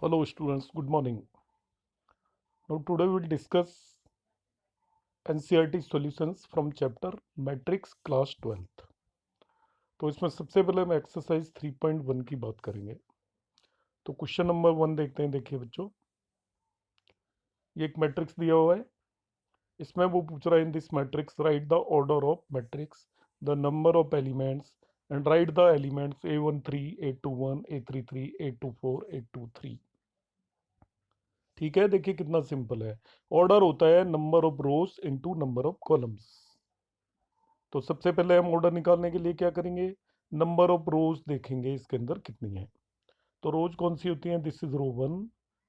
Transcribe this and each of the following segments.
Hello students, good morning. Now today we'll discuss NCERT solutions from chapter Matrix class 12th. तो इसमें सबसे पहले हम एक्सरसाइज 3.1 की बात करेंगे। तो क्वेश्चन नंबर 1 देखते हैं। देखिए बच्चों, ये एक मैट्रिक्स दिया हुआ है। इसमें वो पूछ रहा है in this matrix right the order of matrix, the number of elements and right the elements A13, A21, A33, A24, A23। ठीक है, देखिए कितना सिंपल है। ऑर्डर होता है number of rose into number of columns. तो सबसे पहले हम ऑर्डर निकालने के लिए क्या करेंगे, नंबर ऑफ रोज देखेंगे इसके अंदर कितनी है। तो रोज कौन सी होती हैं, this is row 1,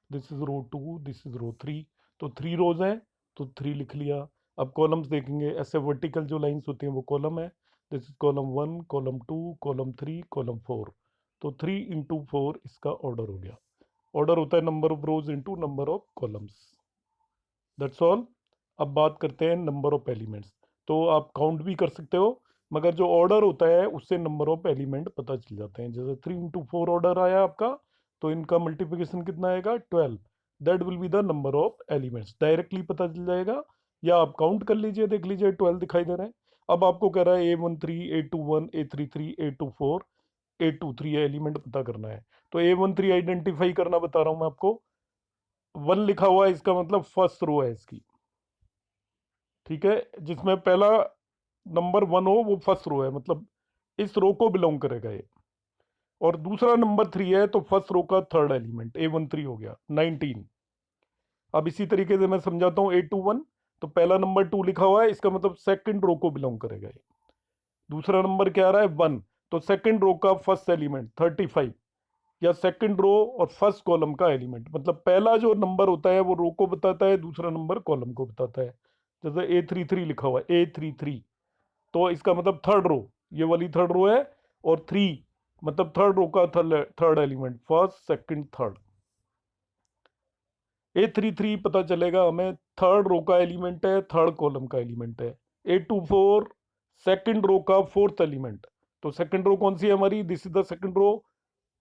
this is row 2, this is row 3। तो 3 रोज हैं तो 3 लिख लिया। अब कॉलम्स देखेंगे, ऐसे वर्टिकल जो लाइंस होती हैं वो कॉलम है। This is column 1, column 2, column 3, column 4। तो 3 इंटू 4 इसका ऑर्डर हो गया। ऑर्डर होता है number of rose into number of columns. That's all. अब बात करते हैं नंबर ऑफ एलिमेंट्स। तो आप काउंट भी कर सकते हो, मगर जो ऑर्डर होता है उससे नंबर ऑफ एलिमेंट पता चल जाते हैं। जैसे 3 इंटू 4 ऑर्डर आया आपका, तो इनका मल्टीप्लिकेशन कितना आएगा, 12। That will be the number of elements, directly पता चल जाएगा। या आप काउंट कर लीजिए, देख लीजिए 12 दिखाई दे रहे हैं। अब आपको कह रहा है A13, A21, A33, A24, A23 element पता करना है। तो A13 आइडेंटिफाई करना बता रहा हूं मैं आपको। 1 लिखा हुआ है, इसका मतलब फर्स्ट रो है इसकी। ठीक है, जिसमें पहला नंबर 1 हो वो फर्स्ट रो है, मतलब इस रो को बिलोंग करेगा ये। और दूसरा नंबर 3 है तो फर्स्ट रो का थर्ड एलिमेंट A13 हो गया 19। अब इसी तरीके से मैं समझाता हूँ A21। तो पहला नंबर 2 लिखा हुआ है, इसका मतलब सेकंड रो को बिलोंग करेगा ये। दूसरा नंबर क्या आ रहा है 1, तो सेकंड रो का फर्स्ट एलिमेंट 35, या सेकंड रो और फर्स्ट कॉलम का एलिमेंट। मतलब पहला जो नंबर होता है वो रो को बताता है, दूसरा नंबर कॉलम को बताता है। जैसे A33 लिखा हुआ है A33, तो इसका मतलब थर्ड रो, ये वाली थर्ड रो है। और 3 मतलब थर्ड रो का third element, first second third. A33 पता चलेगा हमें थर्ड रो का एलिमेंट है, थर्ड कॉलम का एलिमेंट है। A24 सेकंड रो का फोर्थ एलिमेंट। तो सेकंड रो कौन सी है हमारी, this is the second row.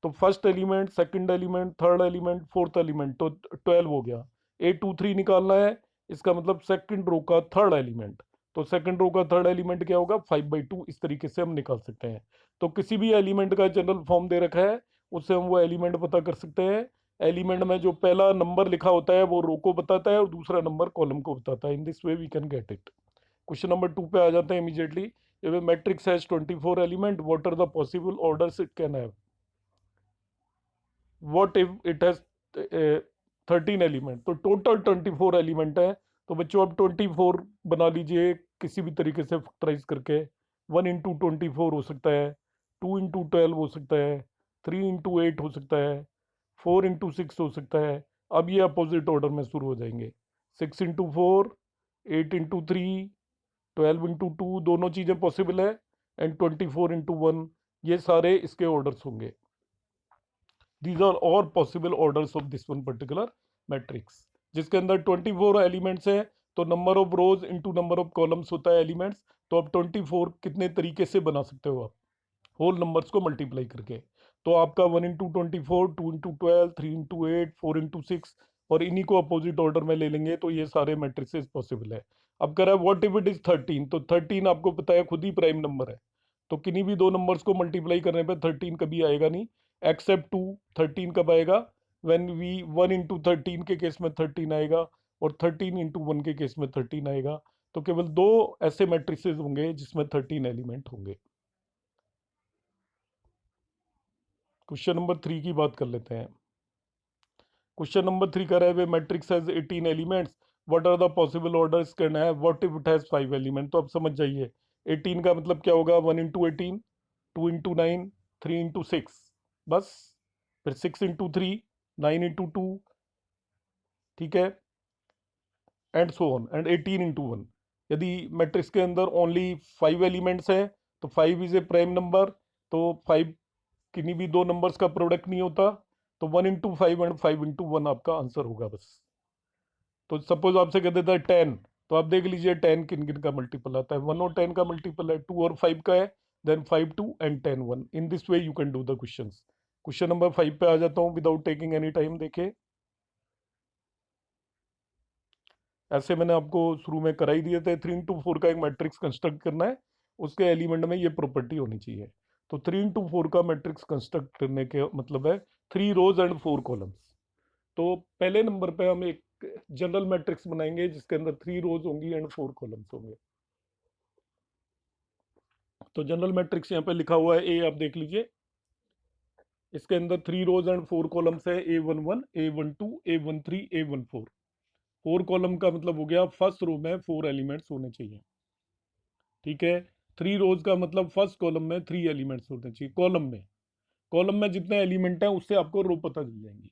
तो first element, second element, third element, fourth element, तो 12 हो गया। A23 निकालना है, इसका मतलब सेकंड रो का थर्ड एलिमेंट। तो सेकंड रो का थर्ड एलिमेंट क्या होगा, 5/2। इस तरीके से हम निकाल सकते हैं। तो किसी भी एलिमेंट का जनरल फॉर्म दे रखा है, उससे हम वो एलिमेंट पता कर सकते हैं। एलिमेंट में जो पहला नंबर लिखा होता है वो रो को बताता है और दूसरा नंबर कॉलम को बताता है। In this way we can get it. Question number 2 पे आ जाते हैं immediately. If a matrix has 24 element, what are the possible orders it can have? What if it has 13 element? तो टोटल 24 एलिमेंट है। तो बच्चों आप 24 बना लीजिए किसी भी तरीके से फैक्टराइज करके। 1 इंटू 24 हो सकता है, 2 इंटू 12 हो सकता है, 3 इंटू 8 हो सकता है, 4 इंटू 6 हो सकता है। अब ये अपोजिट ऑर्डर में शुरू हो जाएंगे। 6 इंटू 4, 8 इंटू 3, 12 इंटू 2, दोनों चीज़ें पॉसिबल है। एंड 24 इंटू 1, ये सारे इसके ऑर्डर्स होंगे। दीज आर और possible orders of this one particular matrix, जिसके अंदर 24 एलिमेंट्स हैं। तो number of rose into number of columns होता है एलिमेंट्स। तो अब 24 कितने तरीके से बना सकते हो आप, होल नंबर्स को मल्टीप्लाई करके। तो आपका 1 इंटू 24, 2 इंटू 12, 3 इंटू 8, 4 इंटू 6, और इन्हीं को अपोजिट ऑर्डर में ले लेंगे तो ये सारे मैट्रिक्सेस पॉसिबल है। अब कह रहा है व्हाट इफ इट इज 13। तो 13 आपको पता है खुद ही प्राइम नंबर है। तो किन्हीं भी दो नंबर्स को मल्टीप्लाई करने पे 13 कभी आएगा नहीं, एक्सेप्ट 2। 13 कब आएगा, व्हेन वी 1 इंटू 13 के केस में 13 आएगा, और 13 इंटू 1 के केस में 13 आएगा। तो केवल दो ऐसे मैट्रिसेस होंगे जिसमें 13 एलिमेंट होंगे। क्वेश्चन नंबर 3 की बात कर लेते हैं। क्वेश्चन नंबर 3 कह रहा है वे matrix has 18 elements, what are the possible orders करना है, what if it has 5 element. तो अब समझ जाइए 18 का मतलब क्या होगा, 1 इंटू 18, 2 इंटू 9, 3 इंटू 6, बस। फिर 6 इंटू 3, 9 इंटू 2, ठीक है, and so on, and 18 into 1। यदि मैट्रिक्स के अंदर ओनली 5 एलिमेंट्स हैं तो 5 इज ए प्राइम नंबर। तो 5 किन्हीं भी दो नंबर्स का प्रोडक्ट नहीं होता। तो 1 इंटू 5 एंड 5 इंटू 1 आपका आंसर होगा बस। तो सपोज आपसे कह देता है 10, तो आप देख लीजिए 10 किन किन का मल्टीपल आता है। 1 और 10 का मल्टीपल है, 2 और 5 का है, then 5, 2 and 10, 1। In this way you can do the questions. Question number 5 पे आ जाता हूँ विदाउट टेकिंग एनी टाइम। देखिए, ऐसे मैंने आपको शुरू में करा ही दिए थे। 3 into 4 का एक मैट्रिक्स कंस्ट्रक्ट करना है, उसके एलिमेंट में ये प्रॉपर्टी होनी चाहिए। तो 3 into 4 का मैट्रिक्स कंस्ट्रक्ट करने के मतलब है 3 rows and 4 columns। तो पहले नंबर पे हम एक जनरल मैट्रिक्स बनाएंगे जिसके अंदर 3 rows होंगी एंड 4 columns होंगे। तो जनरल मैट्रिक्स यहाँ पे लिखा हुआ है ए, आप देख लीजिए। इसके अंदर 3 rows and 4 columns है, A11, A12, A13, A14। 4 column का मतलब हो गया फर्स्ट रो में 4 एलिमेंट्स होने चाहिए, ठीक है। 3 रोज का मतलब फर्स्ट कॉलम में 3 एलिमेंट्स होने चाहिए। कॉलम में जितने एलिमेंट हैं उससे आपको रो पता चल जाएंगी।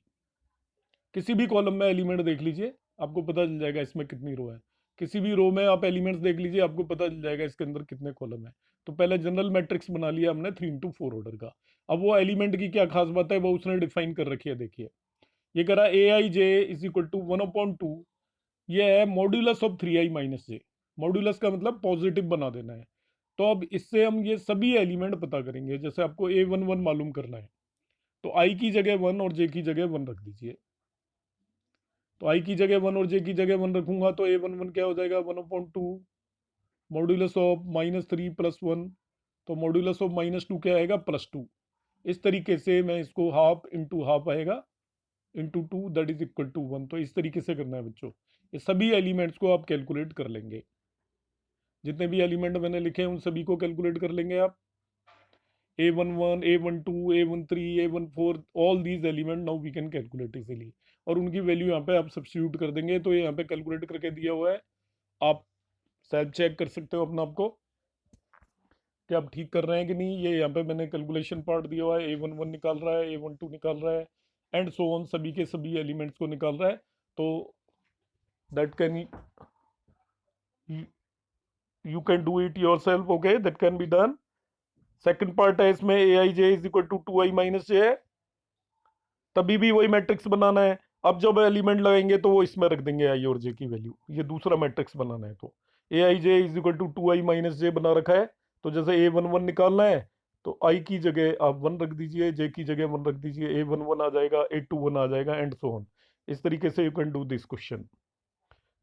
किसी भी कॉलम में एलिमेंट देख लीजिए, आपको पता चल जाएगा इसमें कितनी रो है। किसी भी रो में आप एलिमेंट्स देख लीजिए, आपको पता चल जाएगा इसके अंदर कितने कॉलम है। तो पहले जनरल मैट्रिक्स बना लिया हमने 3 into 4 ऑर्डर का। अब वो एलिमेंट की क्या खास बात है वो उसने डिफाइन कर रखी है। देखिए, ये करा AI j = 1/2, ये है modulus of 3i - j। Modulus का मतलब पॉजिटिव बना देना है। तो अब इससे हम ये सभी एलिमेंट पता करेंगे। जैसे आपको A11 मालूम करना है, तो i की जगह 1 और j की जगह 1 रख दीजिए। तो i की जगह 1 और j की जगह 1 रखूंगा तो A11 क्या हो जाएगा, 1/2 मॉड्यूलस ऑफ -3 + 1। तो मॉड्यूलस ऑफ -2 क्या आएगा, +2। इस तरीके से मैं इसको हाफ इंटू हाफ आएगा into 2 that is equal to 1। तो इस तरीके से करना है बच्चों। ये सभी एलिमेंट्स को आप कैलकुलेट कर लेंगे। जितने भी एलिमेंट मैंने लिखे हैं उन सभी को कैलकुलेट कर लेंगे आप। A11, A12, A13, A14, all these element now we can calculate easily. और उनकी वैल्यू यहाँ पे आप सब्स्टिट्यूट कर देंगे तो ये यहाँ पे कैलकुलेट करके दिया हुआ है। आप शायद चेक कर सकते हो अपना आपको कि आप ठीक कर रहे हैं कि नहीं। ये यहाँ पे मैंने कैलकुलेशन पार्ट दिया हुआ है। A11 निकाल रहा है, A12 निकाल रहा है, एंड सो ऑन, सभी के सभी एलिमेंट्स को निकाल रहा है। तो that can you can do it yourself, okay, that can be done। Second part है इसमें aij = 2i - j है, तभी भी वही मैट्रिक्स बनाना है। अब जब एलिमेंट लगाएंगे तो वो इसमें रख देंगे आई और जे की वैल्यू। ये दूसरा मैट्रिक्स बनाना है तो aij = 2i - j बना रखा है। तो जैसे A11 निकालना है तो i की जगह आप 1 रख दीजिए, j की जगह 1 रख दीजिए, A11 आ जाएगा, A21 आ जाएगा, एंड सो ऑन। इस तरीके से you can do this question.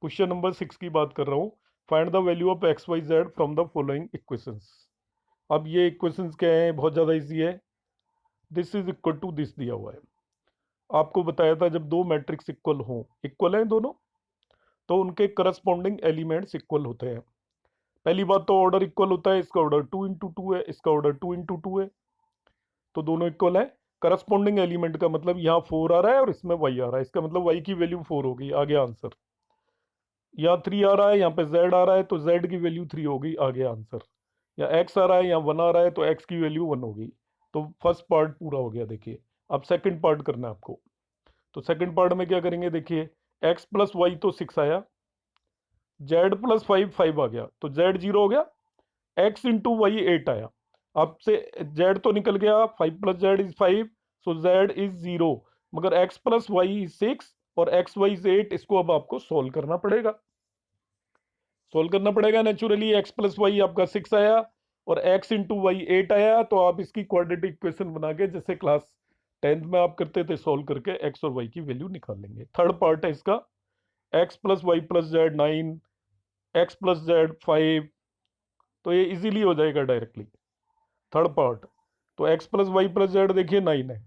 Question number 6 की बात कर रहा हूँ। Find the value of XYZ from the following equations. अब ये इक्वेशंस क्या है, बहुत ज़्यादा इजी है। This is equal to this दिया हुआ है। आपको बताया था जब दो मैट्रिक्स इक्वल हों, इक्वल हैं दोनों, तो उनके करस्पॉन्डिंग एलिमेंट्स इक्वल होते हैं। पहली बात तो ऑर्डर इक्वल होता है। इसका ऑर्डर 2 into 2 है, इसका ऑर्डर 2 into 2 है, तो दोनों इक्वल है। करस्पॉन्डिंग एलिमेंट का मतलब यहाँ 4 आ रहा है और इसमें y आ रहा है, इसका मतलब y की वैल्यू 4 होगी, आ गया आंसर। यहाँ 3 आ रहा है, यहाँ पे z आ रहा है, तो z की वैल्यू 3 होगी, आ गया आंसर। या x आ रहा है, यहाँ 1 आ रहा है, तो x की वैल्यू 1 होगी। तो फर्स्ट पार्ट पूरा हो गया। देखिए, अब सेकंड पार्ट करना है आपको। तो सेकंड पार्ट में क्या करेंगे, देखिए, x + y तो 6 आया, z + 5 5 आ गया, तो z 0 हो गया। x × y 8 आया, अब से z तो निकल गया, 5 + z = 5, सो z इज 0। मगर x + y = 6 और x y = 8। इसको अब आपको सोल्व करना पड़ेगा। नेचुरली। x + y आपका 6 आया और x × y 8 आया, तो आप इसकी क्वाड्रेटिक इक्वेशन बना के जैसे क्लास 10th में आप करते थे सॉल्व करके x और y की वैल्यू निकाल लेंगे। थर्ड पार्ट है इसका, x + y + z 9, x + z 5। तो ये इजीली हो जाएगा डायरेक्टली थर्ड पार्ट। तो x + y + z देखिए 9 है,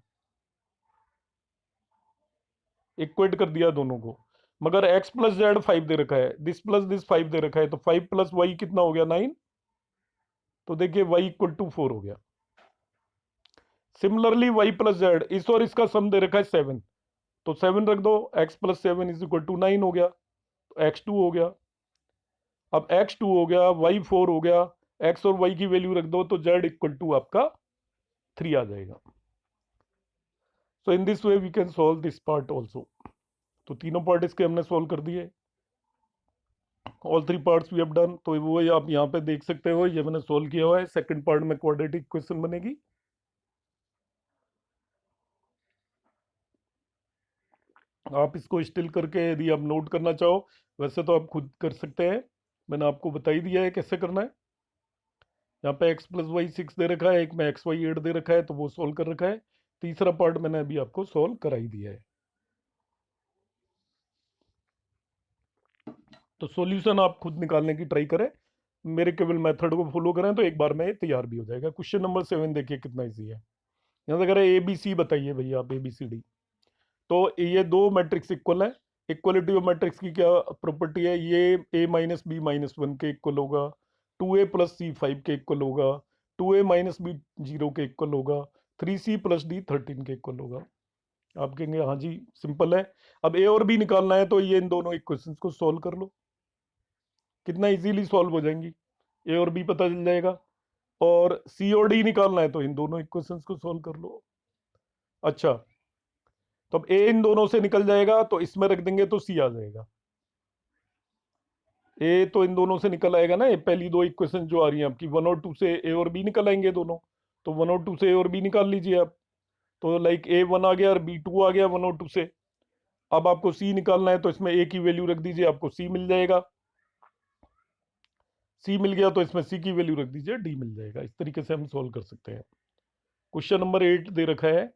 इक्वेट कर दिया दोनों को। मगर x + z 5 दे रखा है, दिस प्लस दिस 5 दे रखा है, तो 5 + y कितना हो गया, 9। तो देखिए y = 4 हो गया। सिमिलरली y + z, इस और इसका सम दे रखा है 7, तो 7 रख दो, x + 7 = 9 हो गया, तो x2 हो गया। अब x2 हो गया, y4 हो गया, x और y की वैल्यू रख दो, तो z = आपका 3 आ जाएगा। So in this way we can solve this part also. तो तीनों पार्ट इसके हमने सॉल्व कर दिए, all 3 parts we have done. तो वो आप यहाँ पे देख सकते हो, ये मैंने सॉल्व किया हुआ है। सेकंड पार्ट में क्वाड्रेटिक इक्वेशन बनेगी। आप इसको स्टिल करके यदि आप नोट करना चाहो, वैसे तो आप खुद कर सकते हैं, मैंने आपको बता ही दिया है कैसे करना है। यहाँ पे x + y 6 दे रखा है, एक में x y 8 दे रखा है, तो वो सोल्व कर रखा है। तीसरा पार्ट मैंने अभी आपको सॉल्व करा ही दिया है। तो सॉल्यूशन आप खुद निकालने की ट्राई करें, मेरे केवल मेथड को फॉलो करें तो एक बार में तैयार भी हो जाएगा। क्वेश्चन नंबर 7 देखिए कितना इजी है। यहाँ से कह रहे हैं ABC बताइए भैया आप, ABCD। तो ये दो मैट्रिक्स इक्वल है। इक्वलिटी ऑफ मैट्रिक्स की क्या प्रॉपर्टी है, ये A-B-1 के इक्वल होगा, 2A+C 5 के इक्वल होगा, 2A-B 0 के इक्वल होगा, 3C+D 13 के इक्वल होगा। आप कहेंगे हाँ जी सिंपल है। अब A और B निकालना है तो ये इन दोनों इक्वेशंस को सॉल्व कर लो, कितना इजीली सॉल्व हो जाएंगी। A और B पता चल जाएगा। और C और D निकालना है तो इन दोनों इक्वेशंस को सॉल्व कर लो। अच्छा, तो अब A इन दोनों से निकल जाएगा तो इसमें रख देंगे तो C आ जाएगा। ए तो इन दोनों से निकल आएगा ना, ये पहली दो इक्वेशन जो आ रही हैं आपकी 1 और 2 से ए और बी निकल आएंगे दोनों। तो 1 और 2 से ए और बी निकाल लीजिए आप। तो लाइक A1 आ गया और B2 आ गया 1 और 2 से। अब आपको सी निकालना है तो इसमें ए की वैल्यू रख दीजिए, आपको सी मिल जाएगा। सी मिल गया तो इसमें सी की वैल्यू रख दीजिए, डी मिल जाएगा। इस तरीके से हम सोल्व कर सकते हैं। क्वेश्चन नंबर 8 दे रखा है,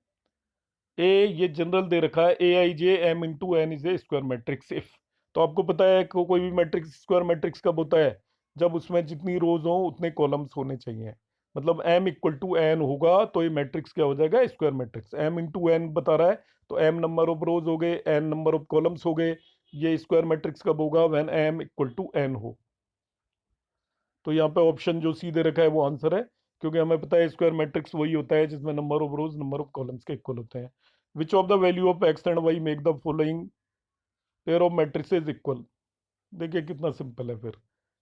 ए ये जनरल दे रखा है, Aij m × n is a square matrix if. तो आपको पता है कोई भी मैट्रिक्स स्क्वायर मैट्रिक्स कब होता है, जब उसमें जितनी रोज हो उतने कॉलम्स होने चाहिए। मतलब m = n होगा तो ये मैट्रिक्स क्या हो जाएगा, स्क्वायर मैट्रिक्स। m × n बता रहा है तो m नंबर ऑफ रोज हो गए, n नंबर ऑफ कॉलम्स हो गए। ये स्क्वायर मैट्रिक्स कब होगा, व्हेन m = n हो। तो यहाँ पे ऑप्शन जो सी दे रखा है वो आंसर है, क्योंकि हमें पता है स्क्वायर मैट्रिक्स वही होता है जिसमें number of rows number of columns के इक्वल होते हैं। Which of the value of x and y make the following pair of matrices equal. देखिए कितना सिंपल है फिर।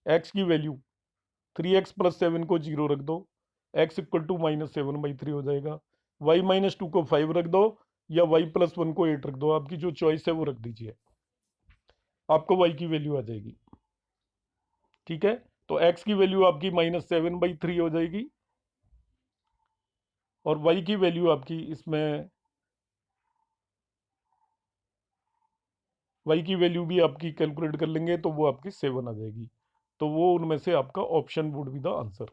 एक्स की वैल्यू 3x+7 को 0 रख दो, x = -7/3 हो जाएगा। y-2 को 5 रख दो, या y+1 को 8 रख दो, आपकी जो चॉइस है वो रख दीजिए, आपको y की वैल्यू आ जाएगी। ठीक है, तो x की वैल्यू आपकी -7/3 हो जाएगी, और y की वैल्यू आपकी इसमें y की वैल्यू भी आपकी कैलकुलेट कर लेंगे तो वो आपकी 7 आ जाएगी। तो वो उनमें से आपका option would be the answer.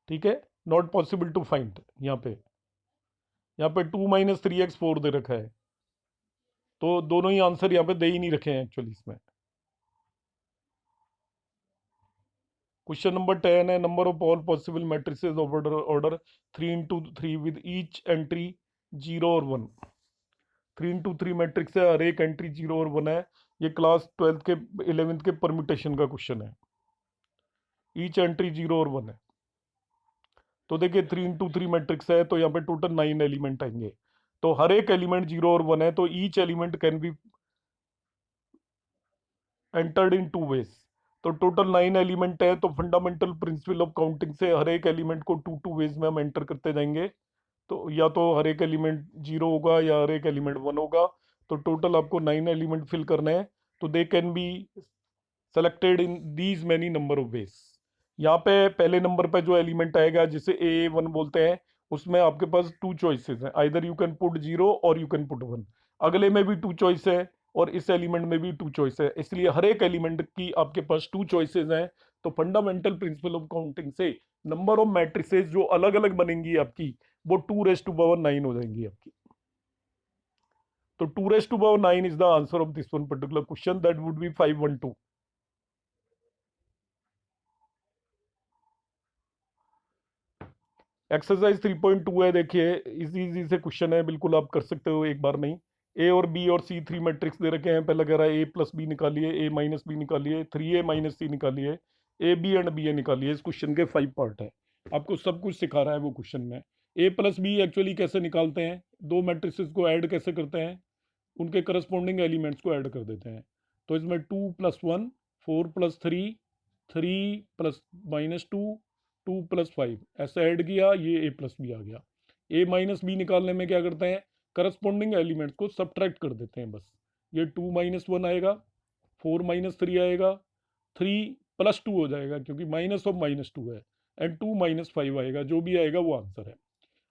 ठीक है, नॉट पॉसिबल टू फाइंड। यहाँ पे 2 - 3x 4 दे रखा है, तो दोनों ही आंसर यहाँ पे दे ही नहीं रखे हैं एक्चुअली इसमें। क्वेश्चन नंबर 10 है, number of all possible matrices of order 3 × 3 with each entry 0 और 1। 3 × 3 मैट्रिक्स है, हर एक एंट्री 0 और 1 है। ये क्लास 12th के 11th के परम्यूटेशन का क्वेश्चन है। ईच एंट्री 0 और 1 है। तो देखिए 3 × 3 मैट्रिक्स है तो यहाँ पे टोटल 9 एलिमेंट आएंगे। तो हर एक एलिमेंट 0 और 1 है, तो each element can be entered in 2 ways. तो टोटल 9 एलिमेंट है, तो फंडामेंटल प्रिंसिपल ऑफ काउंटिंग से हर एक एलिमेंट को 2 वेज में हम एंटर करते जाएंगे। तो या तो हर एक एलिमेंट 0 होगा या हर एक एलिमेंट 1 होगा। तो टोटल आपको 9 एलिमेंट फिल करने हैं। तो they can be selected in these many number of ways. यहाँ पे पहले नंबर पे जो एलिमेंट आएगा जिसे A1 बोलते हैं, उसमें आपके पास 2 चॉइसेस हैं, आइदर यू कैन पुट 0 और यू कैन पुट 1। अगले में भी 2 चॉइस है और इस एलिमेंट में भी 2 चॉइस है, इसलिए हर एक एलिमेंट की आपके पास 2 चॉइसेस हैं। तो फंडामेंटल प्रिंसिपल ऑफ काउंटिंग से नंबर ऑफ मैट्रिसेस जो अलग अलग बनेंगी आपकी, वो 2⁻9 हो जाएंगी आपकी। तो 2⁻9 is the answer of this one particular question, that would be 512। Exercise 3.2 है, देखिए इजी इजी से क्वेश्चन है, बिल्कुल आप कर सकते हो एक बार नहीं। ए और बी और सी 3 मैट्रिक्स दे रखे हैं। पहला कह रहा है A+B निकालिए, A-B निकालिए, 3A - C निकालिए, AB एंड BA निकालिए। इस क्वेश्चन के 5 पार्ट है, आपको सब कुछ सिखा रहा है वो क्वेश्चन में। A+B एक्चुअली कैसे निकालते हैं, दो मैट्रिक्स को ऐड कैसे करते हैं, उनके करस्पॉन्डिंग एलिमेंट्स को ऐड कर देते हैं। तो इसमें 2+1, 4+3, 3+-2, 2+5 ऐसा ऐड किया, ये A+B आ गया। A-B निकालने में क्या करते हैं, करस्पॉन्डिंग एलिमेंट्स को सब्ट्रैक्ट कर देते हैं बस। ये 2 - 1 आएगा, 4 - 3 आएगा, 3+2 हो जाएगा क्योंकि -2 है, एंड 2 - 5 आएगा, जो भी आएगा वो आंसर है।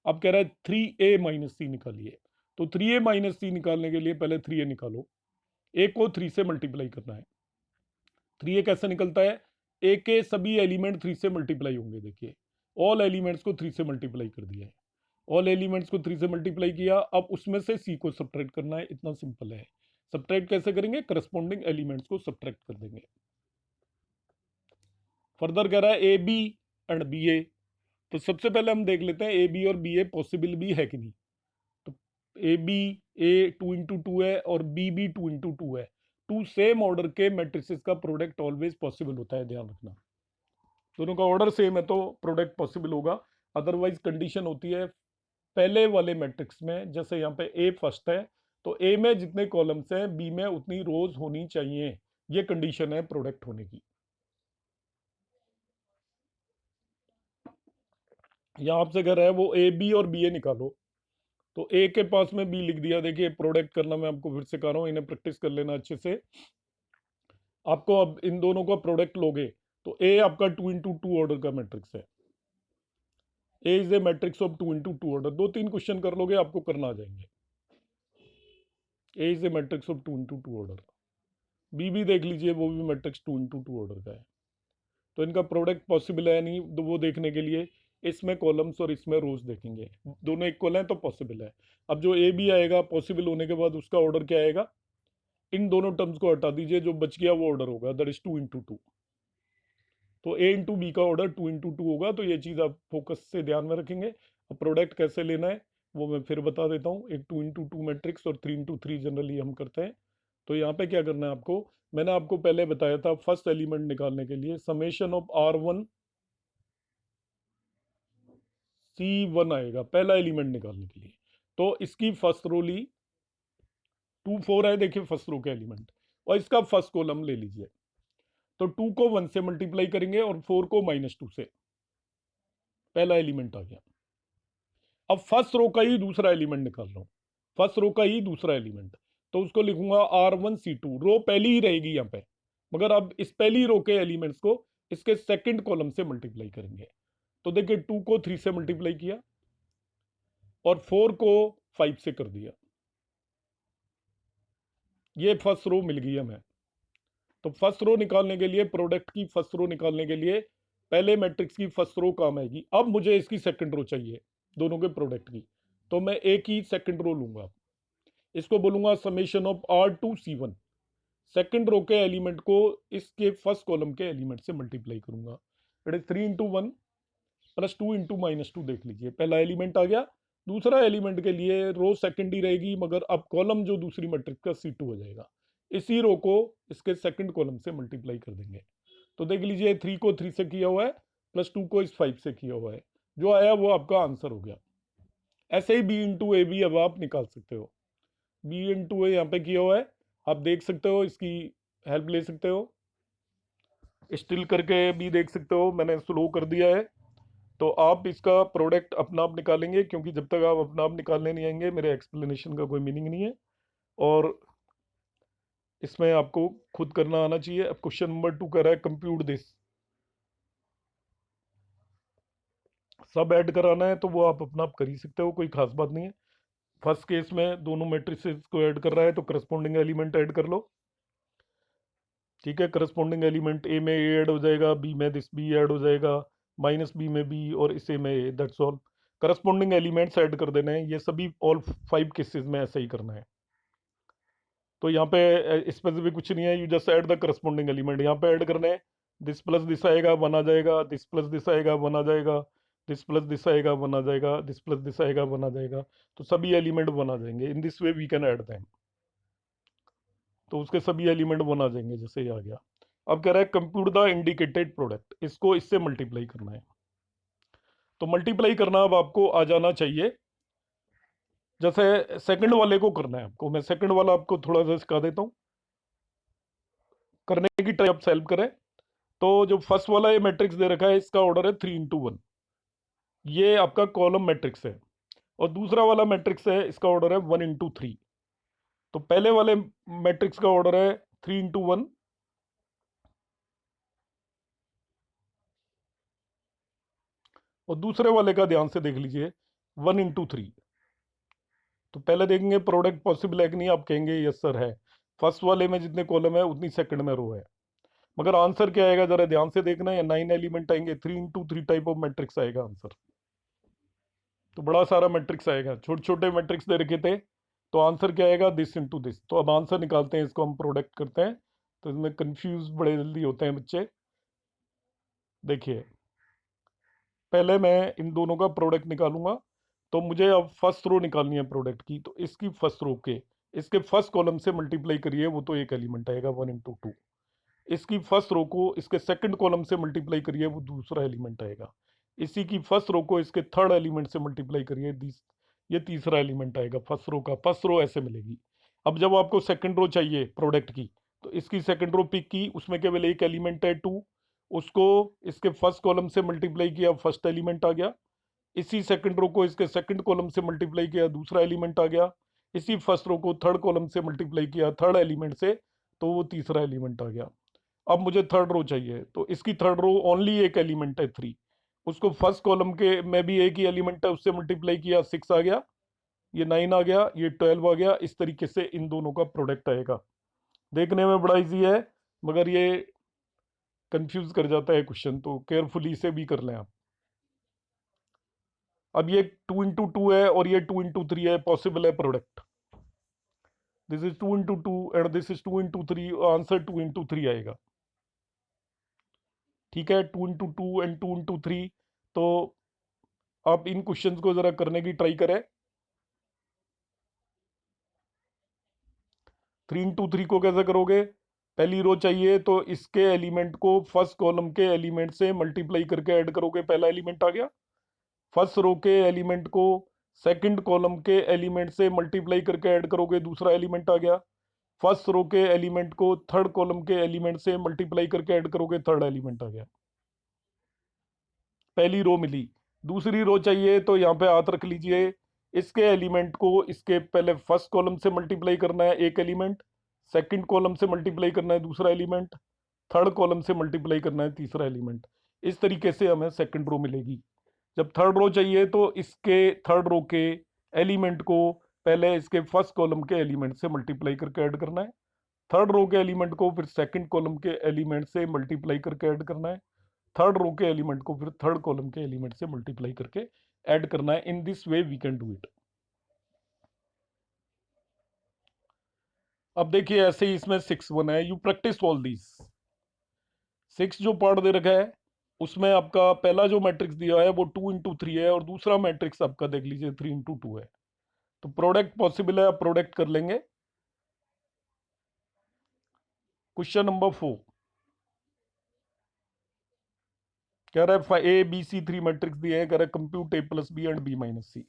अब कह रहा है 3A - C निकालिए। तो 3A - C निकालने के लिए पहले 3A निकालो, ए को 3 से मल्टीप्लाई करना है। 3A कैसे निकलता है, ए के सभी एलिमेंट 3 से मल्टीप्लाई होंगे। देखिए ऑल एलिमेंट्स को 3 से मल्टीप्लाई कर दिया है। ऑल एलिमेंट्स को 3 से मल्टीप्लाई किया, अब उसमें से सी को सब्ट्रैक्ट करना है, इतना सिंपल है। सब्ट्रैक्ट कैसे करेंगे, करस्पॉन्डिंग एलिमेंट्स को सब्ट्रैक्ट कर देंगे। फर्दर कह रहा है ए बी एंड बी ए, तो सबसे पहले हम देख लेते हैं ए बी और बी ए पॉसिबल भी है कि नहीं। तो ए बी, ए 2 into 2 है और बी भी 2 into 2 है। टू सेम ऑर्डर के मैट्रिसेस का प्रोडक्ट ऑलवेज पॉसिबल होता है, ध्यान रखना। दोनों का ऑर्डर सेम है तो प्रोडक्ट पॉसिबल होगा। अदरवाइज कंडीशन होती है पहले वाले मैट्रिक्स में, जैसे यहाँ पे ए फर्स्ट है तो ए में जितने कॉलम्स हैं बी में उतनी रोज होनी चाहिए, ये कंडीशन है प्रोडक्ट होने की। यहाँ आपसे कह रहा है वो ए बी और बी ए निकालो, तो ए के पास में बी लिख दिया। देखिए प्रोडक्ट करना मैं आपको फिर से कह रहा हूँ, इन्हें प्रैक्टिस कर लेना अच्छे से। आपको अब इन दोनों का प्रोडक्ट लोगे तो ए आपका 2 into 2 ऑर्डर का मैट्रिक्स है। A is a matrix of 2 into 2 order. 2-3 question कर लोगे आपको करना आ जाएंगे। A is a matrix of 2 into 2 order. B भी देख लीजिए, वो भी मैट्रिक्स 2 into 2 ऑर्डर का है। तो इनका प्रोडक्ट पॉसिबल है नहीं, तो वो देखने के लिए इसमें कॉलम्स और इसमें रोज देखेंगे, दोनों इक्वल हैं तो पॉसिबल है। अब जो ए बी आएगा पॉसिबल होने के बाद उसका ऑर्डर क्या आएगा, इन दोनों टर्म्स को हटा दीजिए, जो बच गया वो ऑर्डर होगा, दैट इज 2 into 2। तो ए इंटू बी का ऑर्डर 2 into 2 होगा। तो ये चीज़ आप फोकस से ध्यान में रखेंगे। अब प्रोडक्ट कैसे लेना है वो मैं फिर बता देता हूँ। एक 2 into 2 मैट्रिक्स और 3 into 3 जनरली हम करते हैं। तो यहाँ पे क्या करना है आपको, मैंने आपको पहले बताया था फर्स्ट एलिमेंट निकालने के लिए समेशन ऑफ R1 C1 आएगा पहला एलिमेंट निकालने के लिए। तो इसकी फर्स्ट रो ली, 2 4 है, देखिए फर्स्ट रो के एलिमेंट, और इसका फर्स्ट कॉलम ले लीजिए। तो 2 को 1 से मल्टीप्लाई करेंगे और 4 को -2 से, पहला एलिमेंट आ गया। अब फर्स्ट रो का ही दूसरा एलिमेंट निकाल रहा हूं, फर्स्ट रो का ही दूसरा एलिमेंट, तो उसको लिखूंगा R1 C2। रो पहली ही रहेगी यहाँ पे, मगर अब इस पहली रो के एलिमेंट्स को इसके सेकंड कॉलम से मल्टीप्लाई करेंगे। तो देखिए 2 को 3 से मल्टीप्लाई किया और 4 को 5 से कर दिया, ये फर्स्ट रो मिल गई हमें। तो फर्स्ट रो निकालने के लिए, प्रोडक्ट की फर्स्ट रो निकालने के लिए पहले मैट्रिक्स की फर्स्ट रो काम आएगी। अब मुझे इसकी सेकंड रो चाहिए दोनों के प्रोडक्ट की, तो मैं एक ही सेकंड रो लूंगा, इसको बोलूंगा summation of R2 C1। Second row के एलिमेंट को इसके फर्स्ट कॉलम के एलिमेंट से मल्टीप्लाई करूंगा। It is 3 into 1 plus 2 into -2। देख लीजिए पहला एलिमेंट आ गया, दूसरा एलिमेंट के लिए रो सेकंड ही रहेगी, मगर अब कॉलम जो दूसरी मैट्रिक्स का C2 हो जाएगा। इसी रो को इसके सेकंड कॉलम से मल्टीप्लाई कर देंगे। तो देख लीजिए 3 को 3 से किया हुआ है, प्लस 2 को इस 5 से किया हुआ है, जो आया वो आपका आंसर हो गया। ऐसे ही बी इंटू ए भी अब आप निकाल सकते हो। बी इंटू ए यहाँ पे किया हुआ है, आप देख सकते हो, इसकी हेल्प ले सकते हो, स्टिल करके भी देख सकते हो, मैंने स्लो कर दिया है। तो आप इसका प्रोडक्ट अपना आप निकालेंगे, क्योंकि जब तक आप अपना आप निकालने नहीं आएंगे मेरे एक्सप्लेनेशन का कोई मीनिंग नहीं है, और इसमें आपको खुद करना आना चाहिए। अब क्वेश्चन नंबर 2 कर रहा है कंप्यूट दिस, सब ऐड कराना है तो वो आप अपना आप कर ही सकते हो, कोई खास बात नहीं है। फर्स्ट केस में दोनों मैट्रिसेस को ऐड कर रहा है तो करस्पॉन्डिंग एलिमेंट ऐड कर लो, ठीक है। करस्पॉन्डिंग एलिमेंट ए में ए ऐड हो जाएगा, बी में दिस बी ऐड हो जाएगा, -b में बी और इसे में a, that's all. Corresponding elements add कर देने हैं, ये सभी ऑल 5 केसेस में ऐसा ही करना है। तो यहाँ पे स्पेसिफिक कुछ नहीं है, you just add the corresponding element, यहाँ पे ऐड करने हैं। दिस प्लस दिस आएगा 1 आ जाएगा, दिस प्लस दिस आएगा 1 आ जाएगा, दिस प्लस दिस आएगा 1 आ जाएगा, दिस प्लस दिस आएगा 1 आ जाएगा। तो सभी एलिमेंट 1 आ जाएंगे। In this way we can add them, तो उसके सभी एलिमेंट 1 आ जाएंगे, जैसे ये आ गया। अब कह रहा है कंप्यूट द इंडिकेटेड प्रोडक्ट, इसको इससे मल्टीप्लाई करना है। तो मल्टीप्लाई करना अब आपको आ जाना चाहिए, जैसे सेकंड वाले को करना है आपको। मैं सेकंड वाला आपको थोड़ा सा सिखा देता हूँ, करने की ट्राई आप सेल्फ करें। तो जो फर्स्ट वाला ये मैट्रिक्स दे रखा है, इसका ऑर्डर है 3 into 1, ये आपका कॉलम मैट्रिक्स है। और दूसरा वाला मैट्रिक्स है, इसका ऑर्डर है 1 into 3। तो पहले वाले मैट्रिक्स का ऑर्डर है 3 into 1, और दूसरे वाले का ध्यान से देख लीजिए 1 into 3। तो पहले देखेंगे प्रोडक्ट पॉसिबल है कि नहीं, आप कहेंगे यस सर है, फर्स्ट वाले में जितने कॉलम है उतनी सेकंड में रो है। मगर आंसर क्या आएगा जरा ध्यान से देखना है, 9 एलिमेंट आएंगे, 3 into 3 टाइप ऑफ मैट्रिक्स आएगा आंसर। तो बड़ा सारा मैट्रिक्स आएगा, छोटे छोटे मैट्रिक्स दे रखे थे, तो आंसर क्या आएगा, दिस इनटू दिस। तो अब आंसर निकालते हैं, इसको हम प्रोडक्ट करते हैं, तो इसमें कंफ्यूज बड़े जल्दी होते हैं बच्चे। देखिए पहले मैं इन दोनों का प्रोडक्ट निकालूंगा, तो मुझे अब फर्स्ट रो निकालनी है प्रोडक्ट की, तो इसकी फर्स्ट रो के इसके फर्स्ट कॉलम से मल्टीप्लाई करिए, वो तो एक एलिमेंट आएगा 1 into 2। इसकी फर्स्ट रो को इसके सेकंड कॉलम से मल्टीप्लाई करिए, वो दूसरा एलिमेंट आएगा। इसी की फर्स्ट रो को इसके थर्ड एलिमेंट से मल्टीप्लाई करिए, ये तीसरा एलिमेंट आएगा। फर्स्ट रो का फर्स्ट रो ऐसे मिलेगी। अब जब आपको सेकंड रो चाहिए प्रोडक्ट की, तो इसकी सेकंड रो पिक की, उसमें केवल एक एलिमेंट है 2, उसको इसके फर्स्ट कॉलम से मल्टीप्लाई किया, फर्स्ट एलिमेंट आ गया। इसी सेकंड रो को इसके सेकंड कॉलम से मल्टीप्लाई किया, दूसरा एलिमेंट आ गया। इसी फर्स्ट रो को थर्ड कॉलम से मल्टीप्लाई किया, थर्ड एलिमेंट से, तो वो तीसरा एलिमेंट आ गया। अब मुझे थर्ड रो चाहिए, तो इसकी थर्ड रो ओनली एक एलिमेंट है 3, उसको फर्स्ट कॉलम के में भी एक ही एलिमेंट है, उससे मल्टीप्लाई किया, 6 आ गया, ये 9 आ गया, ये 12 आ गया। इस तरीके से इन दोनों का प्रोडक्ट आएगा। देखने में बड़ा इजी है, मगर ये कंफ्यूज कर जाता है क्वेश्चन, तो केयरफुली इसे भी कर लें आप। अब ये 2 into 2 है और ये 2 into 3 है, पॉसिबल है product. This is 2 into 2 and this is 2 into 3, answer 2 into 3 आएगा। ठीक है, 2 into 2 एंड 2 into 3। तो आप इन क्वेश्चंस को जरा करने की ट्राई करें। 3 into 3 को कैसे करोगे, पहली रो चाहिए तो इसके एलिमेंट को फर्स्ट कॉलम के एलिमेंट से मल्टीप्लाई करके ऐड करोगे, पहला एलिमेंट आ गया। फर्स्ट रो के एलिमेंट को सेकंड कॉलम के एलिमेंट से मल्टीप्लाई करके ऐड करोगे, दूसरा एलिमेंट आ गया। फर्स्ट रो के एलिमेंट को थर्ड कॉलम के एलिमेंट से मल्टीप्लाई करके ऐड करोगे, थर्ड एलिमेंट आ गया, पहली रो मिली। दूसरी रो चाहिए तो यहाँ पे हाथ रख लीजिए, इसके एलिमेंट को इसके पहले फर्स्ट कॉलम से मल्टीप्लाई करना है, एक एलिमेंट, सेकंड कॉलम से मल्टीप्लाई करना है, दूसरा एलिमेंट, थर्ड कॉलम से मल्टीप्लाई करना है, तीसरा एलिमेंट। इस तरीके से हमें सेकंड रो मिलेगी। जब थर्ड रो चाहिए तो इसके थर्ड रो के एलिमेंट को पहले इसके फर्स्ट कॉलम के एलिमेंट से मल्टीप्लाई करके ऐड करना है, थर्ड रो के एलिमेंट को फिर सेकंड कॉलम के एलिमेंट से मल्टीप्लाई करके ऐड करना है, थर्ड रो के एलिमेंट को फिर थर्ड कॉलम के एलिमेंट से मल्टीप्लाई करके ऐड करना है। In this way we can do it. अब देखिए ऐसे ही इसमें 6 1 है, यू प्रैक्टिस ऑल दीज। 6 जो पार्ट दे रखा है, उसमें आपका पहला जो मैट्रिक्स दिया है वो 2 into 3 है, और दूसरा मैट्रिक्स आपका देख लीजिए 3 into 2 है। तो प्रोडक्ट पॉसिबल है, आप प्रोडक्ट कर लेंगे। क्वेश्चन नंबर 4 कह रहा है A B C 3 मैट्रिक्स दिए हैं, कह रहा है कंप्यूट A+B एंड B-C।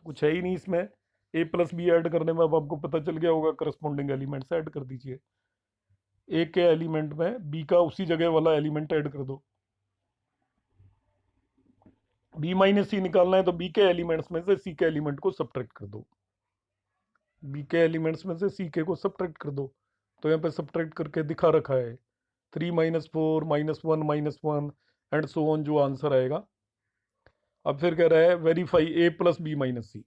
कुछ है ही नहीं इसमें, A+B ऐड करने में अब आपको पता चल गया होगा, करस्पॉन्डिंग एलिमेंट से ऐड कर दीजिए। ए के एलिमेंट में बी का उसी जगह वाला एलिमेंट ऐड कर दो। B-C निकालना है तो बी के एलिमेंट्स में से सी के एलिमेंट को सब्ट्रैक्ट कर दो, बी के एलिमेंट्स में से सी के को सब्ट्रैक्ट कर दो। तो यहाँ पे सब्ट्रैक्ट करके दिखा रखा है 3 -4 -1 -1 एंड सो ऑन, जो आंसर आएगा। अब फिर कह रहा है वेरीफाई A+B-C।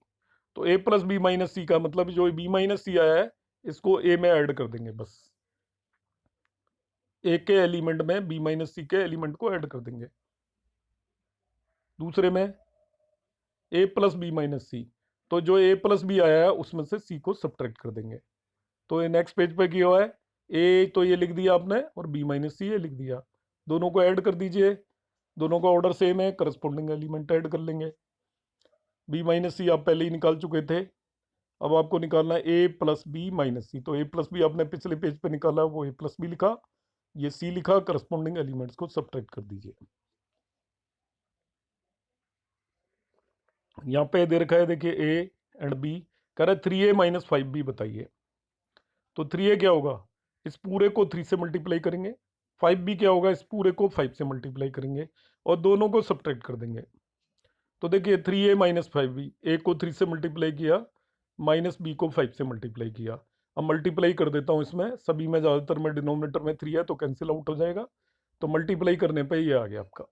तो A+B-C का मतलब जो B-C आया है, इसको ए में ऐड कर देंगे बस। ए के एलिमेंट में B-C के एलिमेंट को ऐड कर देंगे। दूसरे में A+B-C, तो जो A+B आया है उसमें से C को सब्ट्रैक्ट कर देंगे। तो ये नेक्स्ट पेज पे किया हुआ है, ए तो ये लिख दिया आपने और B-C ये लिख दिया, दोनों को ऐड कर दीजिए। दोनों का ऑर्डर सेम है, करस्पॉन्डिंग एलिमेंट ऐड कर लेंगे। B-C आप पहले ही निकाल चुके थे, अब आपको निकालना है A+B-C। तो A+B आपने पिछले पेज पे निकाला, वो A+B लिखा, ये C लिखा, करस्पॉन्डिंग एलिमेंट्स को सब्ट्रैक्ट कर दीजिए। यहाँ पे दे रखा है देखिए A एंड B, कह रहा है 3A - 5B बताइए। तो 3A क्या होगा, इस पूरे को 3 से मल्टीप्लाई करेंगे। 5B क्या होगा, इस पूरे को 5 से मल्टीप्लाई करेंगे और दोनों को सब्ट्रैक्ट कर देंगे। तो देखिए 3A - 5B, ए को 3 से मल्टीप्लाई किया, माइनस बी को 5 से मल्टीप्लाई किया। अब मल्टीप्लाई कर देता हूँ, इसमें सभी में ज़्यादातर में डिनोमिनेटर में 3 है तो कैंसिल आउट हो जाएगा। तो मल्टीप्लाई करने पे ये आ गया आपका,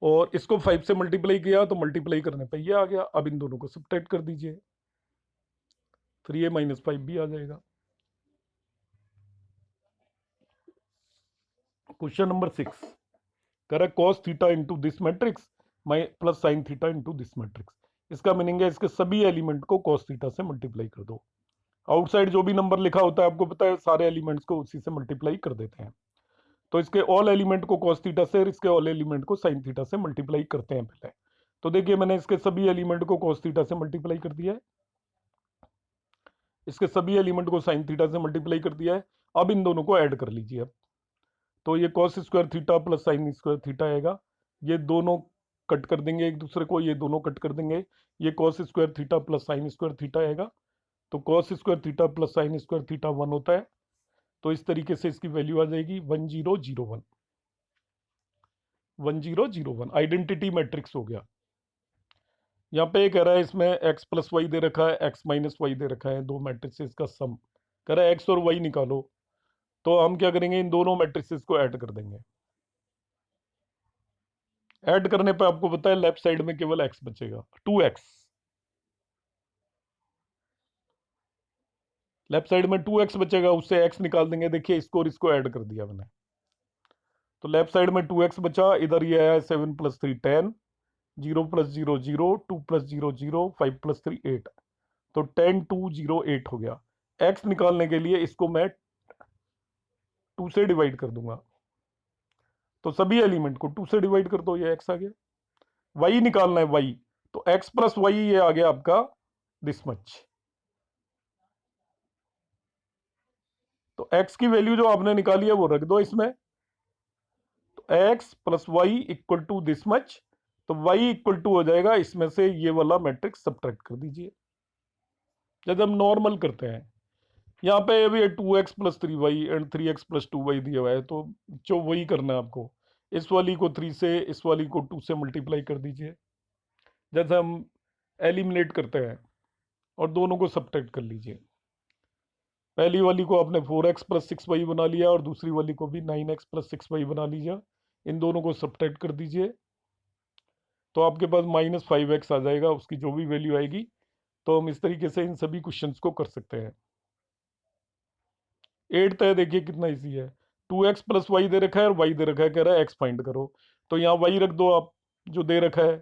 और इसको 5 से मल्टीप्लाई किया तो मल्टीप्लाई करने पे ये आ गया। अब इन दोनों को सब्ट्रैक्ट कर दीजिए, 3A - 5B आ जाएगा। क्वेश्चन नंबर 6 कह रहा है cos theta into this matrix plus sine theta into this matrix. इसका मीनिंग है इसके सभी एलिमेंट को कॉस थीटा से मल्टीप्लाई कर दो। आउटसाइड जो भी नंबर लिखा होता है आपको पता है सारे एलिमेंट्स को उसी से मल्टीप्लाई कर देते हैं। तो इसके ऑल एलिमेंट को कॉस थीटा से और इसके ऑल एलिमेंट को साइन थीटा से मल्टीप्लाई करते हैं पहले। तो देखिए मैंने इसके सभी एलिमेंट को कॉस थीटा से मल्टीप्लाई कर दिया है, इसके सभी एलिमेंट को साइन थीटा से मल्टीप्लाई कर दिया है। अब इन दोनों को ऐड कर लीजिए। अब तो ये cos square theta plus sine square theta आएगा, ये दोनों कट कर देंगे एक दूसरे को, ये दोनों कट कर देंगे, ये cos square theta plus sine square theta आएगा। तो cos square theta plus sine square theta 1 होता है। तो इस तरीके से इसकी वैल्यू आ जाएगी 1001, 1001 आइडेंटिटी मैट्रिक्स हो गया। यहाँ पे कह रहा है इसमें x प्लस वाई दे रखा है, x माइनस वाई दे रखा है, दो मैट्रिक्सेस का सम। कह रहा है x और y निकालो। तो हम क्या करेंगे, इन दोनों मैट्रिक्सेस को ऐड कर देंगे। ऐड करने पे आपको पता है लेफ्ट साइड में केवल x बचेगा, 2x। लेफ्ट साइड में 2x बचेगा, उससे x निकाल देंगे। देखिए इसको और इसको ऐड कर दिया मैंने, तो लेफ्ट साइड में 2x बचा, इधर ये आया 7 प्लस 3 10, 0 प्लस 0 0, 2 प्लस 0 0, 5 प्लस 3 8। तो 10 2 0 8 हो गया। x निकालने के लिए इसको मैं 2 से डिवाइड कर दूंगा। तो सभी एलिमेंट को 2 से डिवाइड कर दो, ये x आ गया। y निकालना है y, तो x प्लस वाई ये आ गया आपका दिस मच। तो x की वैल्यू जो आपने निकाली है वो रख दो इसमें। तो x plus y equal to this much. तो y इक्वल टू हो जाएगा, इसमें से ये वाला मैट्रिक्स सब्ट्रैक्ट कर दीजिए जब हम नॉर्मल करते हैं। यहाँ पे अभी 2x plus 3y and 3x plus 2y दिया हुआ है, तो जो वही करना है आपको। इस वाली को 3 से, इस वाली को 2 से मल्टीप्लाई कर दीजिए जैसे हम एलिमिनेट करते हैं, और दोनों को सब्ट्रैक्ट कर लीजिए। पहली वाली को आपने 4x प्लस 6y बना लिया और दूसरी वाली को भी 9x प्लस 6y बना लीजिए। इन दोनों को सब्ट्रैक्ट कर दीजिए, तो आपके पास -5x आ जाएगा, उसकी जो भी वैल्यू आएगी। तो हम इस तरीके से इन सभी क्वेश्चंस को कर सकते हैं। 8th है, देखिए कितना इजी है। 2x प्लस वाई दे रखा है और y दे रखा है, कह रहा है x फाइंड करो। तो यहाँ y रख दो आप जो दे रखा है।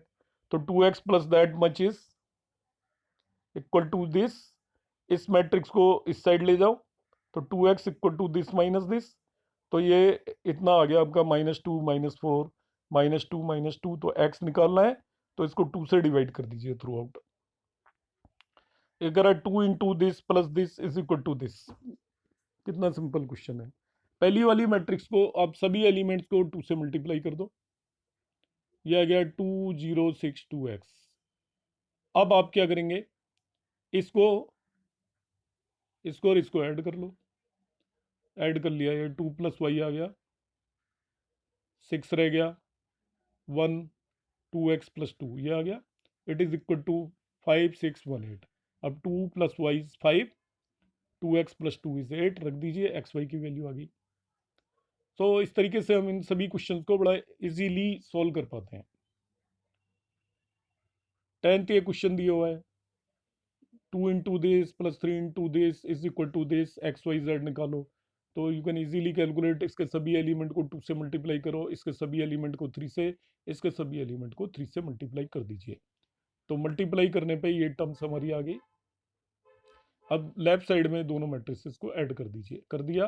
तो 2x plus that much is equal to this. इस मैट्रिक्स को इस साइड ले जाओ, तो 2x equal to this minus this. तो ये इतना आ गया आपका -2 -4 -2 -2। तो x निकालना है, तो इसको 2 से डिवाइड कर दीजिए थ्रू आउट। अगर 2 into this plus this is equal to this. कितना सिंपल क्वेश्चन है। पहली वाली मैट्रिक्स को आप सभी एलिमेंट्स को 2 से मल्टीप्लाई कर दो, ये आ गया 2062x। अब आप क्या करेंगे, इसको इसको और इसको ऐड कर लो। ऐड कर लिया, ये 2 प्लस वाई आ गया, 6 रह गया, 1 2x प्लस 2 ये आ गया। It is equal to 5618। अब 2 plus Y 5, 2x plus 2 is 8 रख दीजिए, एक्स वाई की वैल्यू आ गई। तो इस तरीके से हम इन सभी क्वेश्चन को बड़ा इजीली सॉल्व कर पाते हैं। 10th ये क्वेश्चन दिया हुआ है, 2 into this plus 3 into this is equal to this, X Y Z निकालो। तो यू कैन इजीली कैलकुलेट। इसके सभी एलिमेंट को 2 से मल्टीप्लाई करो, इसके सभी एलिमेंट को 3 से, इसके सभी एलिमेंट को 3 से मल्टीप्लाई कर दीजिए। तो मल्टीप्लाई करने पे ये टर्म्स हमारी आ गई। अब लेफ्ट साइड में दोनों मैट्रिसेस को ऐड कर दीजिए, कर दिया।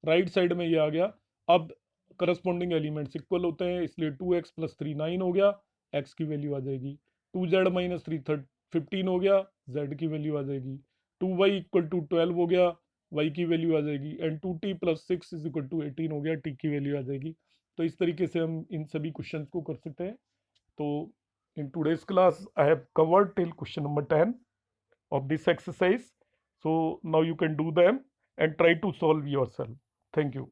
राइट साइड में ये आ गया। अब करस्पॉन्डिंग एलिमेंट्स इक्वल होते हैं, इसलिए 2x प्लस 3 9 हो गया, x की वैल्यू आ जाएगी। 2z माइनस 3 15 हो गया, z की वैल्यू आ जाएगी। 2y इक्वल टू 12 हो गया, y की वैल्यू आ जाएगी। And 2t plus 6 is equal to 18 हो गया, t की वैल्यू आ जाएगी। तो इस तरीके से हम इन सभी क्वेश्चंस को कर सकते हैं। तो in today's class I have covered till question number 10 of this exercise. So now you can do them and try to solve yourself. Thank you.